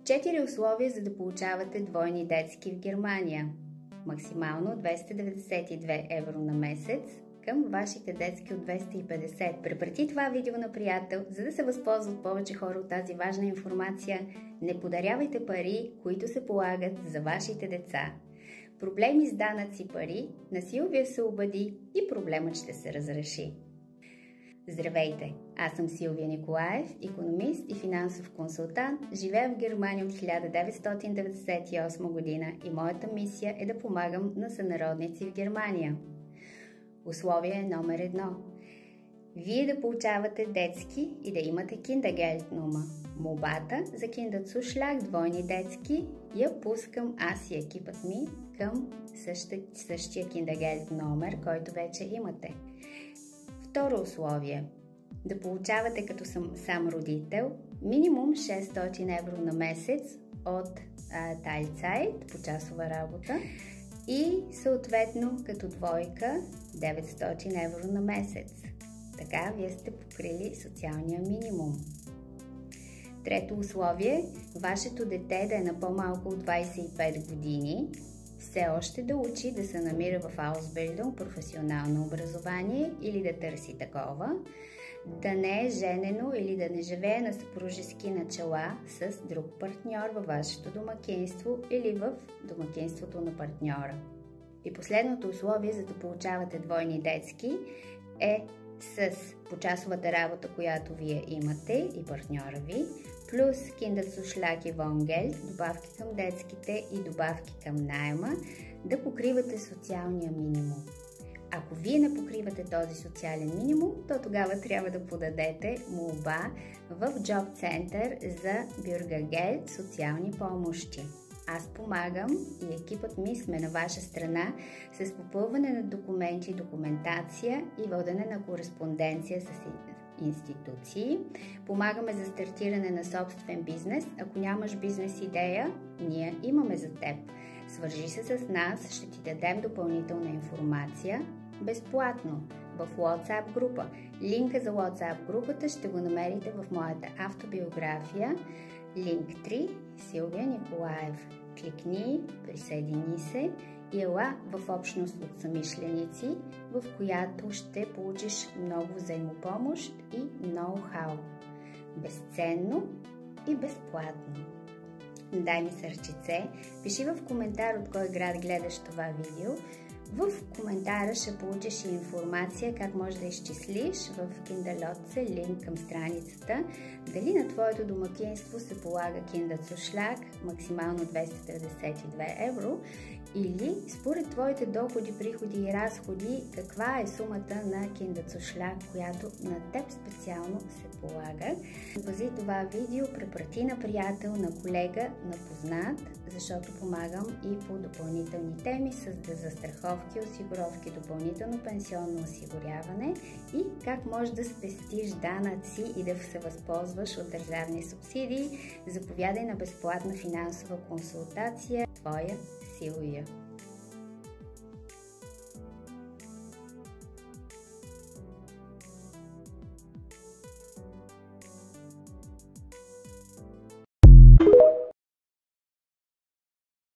4 условия, за да получавате двойни детски в Германия. Максимално 292 евро на месец към вашите детски от 250. Препрати това видео на приятел, за да се възползват повече хора от тази важна информация. Не подарявайте пари, които се полагат за вашите деца. Проблеми с данъци пари, на Силвия се обади и проблемът ще се разреши. Здравейте! Аз съм Силвия Николаев, икономист и финансов консултант, живея в Германия от 1998 година и моята мисия е да помагам на сънародници в Германия. Условие номер 1. Вие да получавате детски и да имате Kindergeldnummer. Молбата за Kinderzuschlag двойни детски я пускам аз и екипът ми към същия Kindergeld номер, който вече имате. Второ условие. Да получавате като сам родител минимум 600 евро на месец от Teilzeit, почасова работа, и съответно като двойка 900 евро на месец. Така вие сте покрили социалния минимум. Трето условие. Вашето дете да е на по-малко от 25 години, все още да учи, да се намира в Ausbildung, професионално образование или да търси такова, да не е женено или да не живее на съпружески начала с друг партньор във вашето домакинство или в домакинството на партньора. И последното условие, за да получавате двойни детски, е с почасовата работа, която вие имате и партньора ви, плюс Kinderzuschlag и Wohngeld, добавки към детските и добавки към наема, да покривате социалния минимум. Ако вие не покривате този социален минимум, то тогава трябва да подадете молба в Job Center за Bürgergeld, социални помощи. Аз помагам и екипът ми сме на ваша страна с попълване на документи, документация и водене на кореспонденция с институции. Помагаме за стартиране на собствен бизнес. Ако нямаш бизнес идея, ние имаме за теб. Свържи се с нас, ще ти дадем допълнителна информация безплатно в WhatsApp група. Линка за WhatsApp групата ще го намерите в моята автобиография. Линк 3 Силвия Николаев. Кликни, присъедини се и ела в общност от самишленици, в която ще получиш много взаимопомощ и ноу-хау. Безценно и безплатно. Дай ми сърчице, пиши в коментар от кой град гледаш това видео. В коментара ще получиш и информация как можеш да изчислиш в Kinderlotse линк към страницата дали на твоето домакинство се полага Kinderzuschlag максимално 292 евро или според твоите доходи, приходи и разходи каква е сумата на Kinderzuschlag, която на теб специално се полага. Пази това видео, препрати на приятел, на колега, на познат, защото помагам и по допълнителни теми с застраховки, осигуровки, допълнително пенсионно осигуряване и как можеш да спестиш данъци и да се възползваш от държавни субсидии. Заповядай на безплатна финансова консултация. Твоя Силвия.